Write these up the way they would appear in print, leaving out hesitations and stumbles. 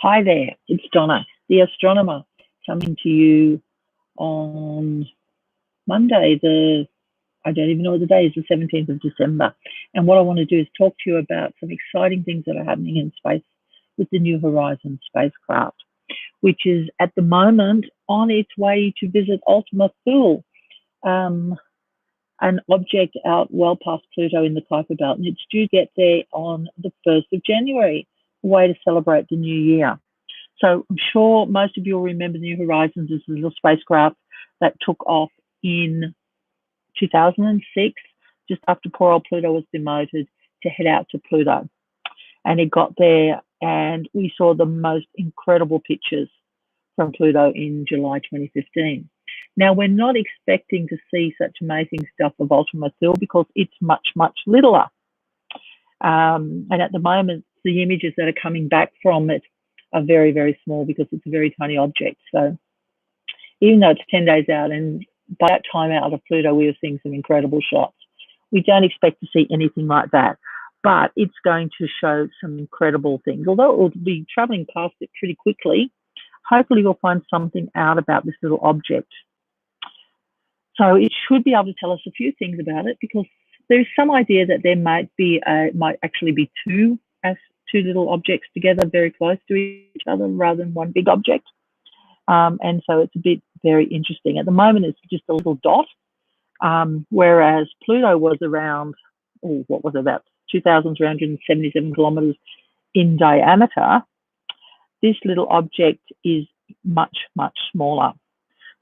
Hi there, it's Donna, the astronomer, coming to you on Monday, I don't even know what the day is, the 17th of December. And what I want to do is talk to you about some exciting things that are happening in space with the New Horizons spacecraft, which is at the moment on its way to visit Ultima Thule, an object out well past Pluto in the Kuiper Belt, and it's due to get there on the 1st of January, a way to celebrate the new year. So I'm sure most of you will remember New Horizons as a little spacecraft that took off in 2006, just after poor old Pluto was demoted, to head out to Pluto. And it got there, and we saw the most incredible pictures from Pluto in July 2015. Now, we're not expecting to see such amazing stuff of Ultima Thule because it's much, much littler. And at the moment, the images that are coming back from it are very, very small because it's a very tiny object. So even though it's 10 days out, and by that time out of Pluto, we were seeing some incredible shots. We don't expect to see anything like that, but it's going to show some incredible things. Although it will be traveling past it pretty quickly, hopefully we'll find something out about this little object. So it should be able to tell us a few things about it, because there's some idea that there might actually be two little objects together very close to each other rather than one big object. And so it's a bit very interesting. At the moment, it's just a little dot, whereas Pluto was around, about 2,377 kilometers in diameter. This little object is much, much smaller.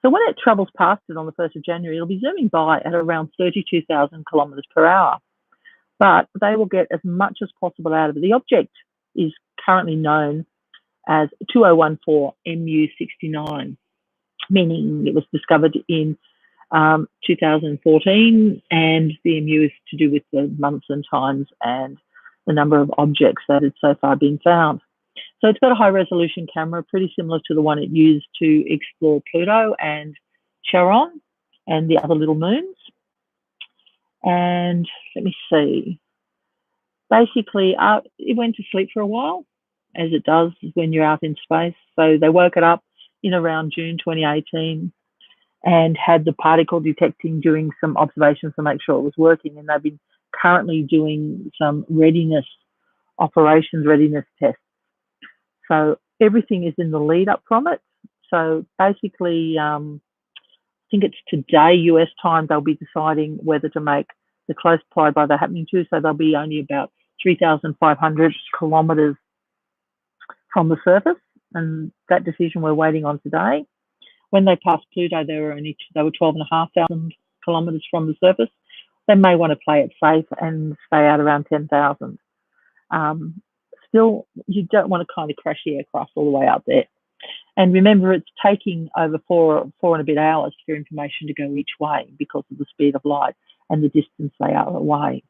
So when it travels past it on the 1st of January, it'll be zooming by at around 32,000 kilometers per hour. But they will get as much as possible out of it. The object is currently known as 2014 MU69, meaning it was discovered in 2014, and the MU is to do with the months and times and the number of objects that had so far been found. So it's got a high-resolution camera, pretty similar to the one it used to explore Pluto and Charon and the other little moons. And let me see. Basically, it went to sleep for a while, as it does when you're out in space. So they woke it up in around June 2018 and had the particle detecting, doing some observations to make sure it was working. And they've been currently doing some readiness tests. So everything is in the lead up from it. So basically, I think it's today, US time, they'll be deciding whether to make the close flyby they're happening to. So they'll be only about 3,500 kilometers from the surface. And that decision we're waiting on today. When they passed Pluto, they were 12,500 kilometers from the surface. They may want to play it safe and stay out around 10,000. Still, you don't want to kind of crash the aircraft all the way out there. And remember, it's taking over four and a bit hours for information to go each way because of the speed of light and the distance they are away.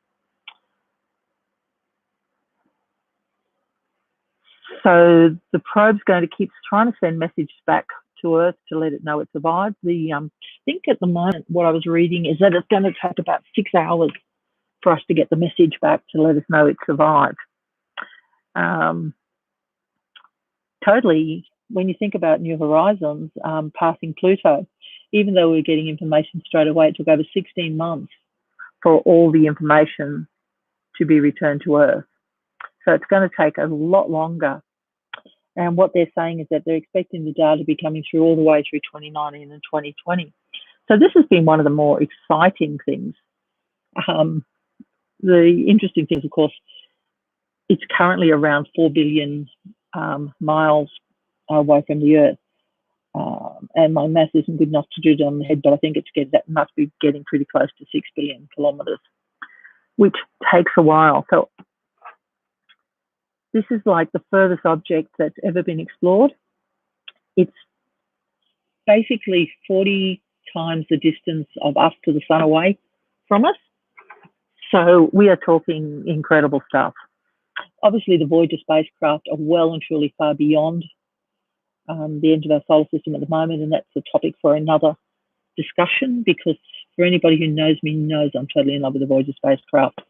So the probe's going to keep trying to send messages back to Earth to let it know it survived. I think at the moment, what I was reading is that it's going to take about 6 hours for us to get the message back to let us know it survived. Totally, when you think about New Horizons passing Pluto, even though we were getting information straight away, it took over 16 months for all the information to be returned to Earth. So it's going to take a lot longer. And what they're saying is that they're expecting the data to be coming through all the way through 2019 and 2020. So this has been one of the more exciting things. The interesting thing, of course, it's currently around 4 billion miles away from the Earth. And my math isn't good enough to do it on the head, but I think that must be getting pretty close to 6 billion kilometers, which takes a while. So this is like the furthest object that's ever been explored. It's basically 40 times the distance of us to the sun away from us. So we are talking incredible stuff. Obviously, the Voyager spacecraft are well and truly far beyond the end of our solar system at the moment, and that's a topic for another discussion, because for anybody who knows me knows I'm totally in love with the Voyager spacecraft.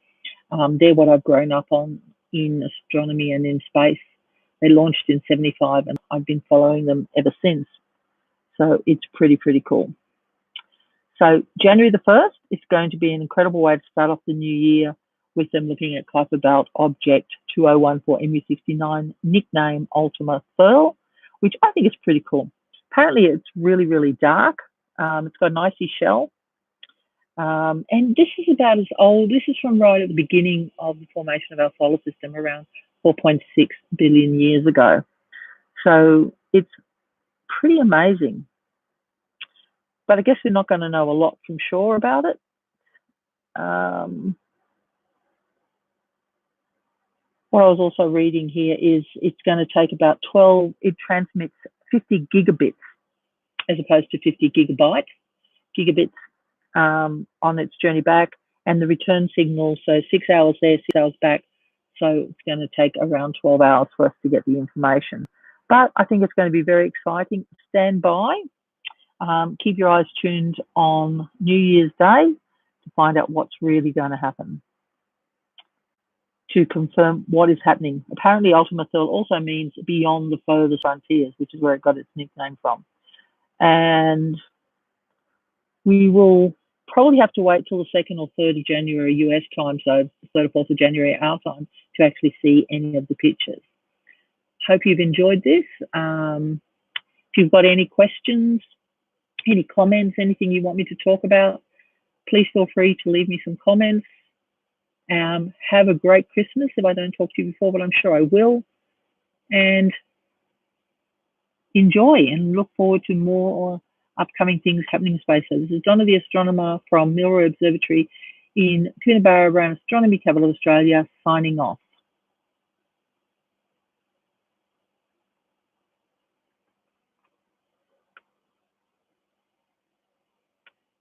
They're what I've grown up on in astronomy and in space They launched in 75 and I've been following them ever since. So it's pretty cool. So January the 1st is going to be an incredible way to start off the new year with them looking at Kuiper Belt Object 2014 MU69, nickname Ultima Thule, which I think is pretty cool. Apparently it's really dark. It's got an icy shell. And this is about as old. This is from right at the beginning of the formation of our solar system, around 4.6 billion years ago. So it's pretty amazing. But I guess we're not going to know a lot from shore about it. What I was also reading here is it's going to take about 12, it transmits 50 gigabits as opposed to 50 gigabits on its journey back, and the return signal, so 6 hours there, 6 hours back. So it's going to take around 12 hours for us to get the information. But I think it's going to be very exciting. Stand by. Keep your eyes tuned on New Year's Day to find out what's really going to happen, to confirm what is happening. Apparently, Ultima Thule also means beyond the furthest frontiers, which is where it got its nickname from. And we will probably have to wait till the 2nd or 3rd of January US time, so the 3rd or 4th of January our time, to actually see any of the pictures. Hope you've enjoyed this. If you've got any questions, any comments, anything you want me to talk about, please feel free to leave me some comments. Have a great Christmas if I don't talk to you before, but I'm sure I will. And enjoy and look forward to more upcoming things happening in space. So this is Donna, the astronomer from Milroy Observatory in Kuiper Belt Object, Astronomy capital of Australia, signing off.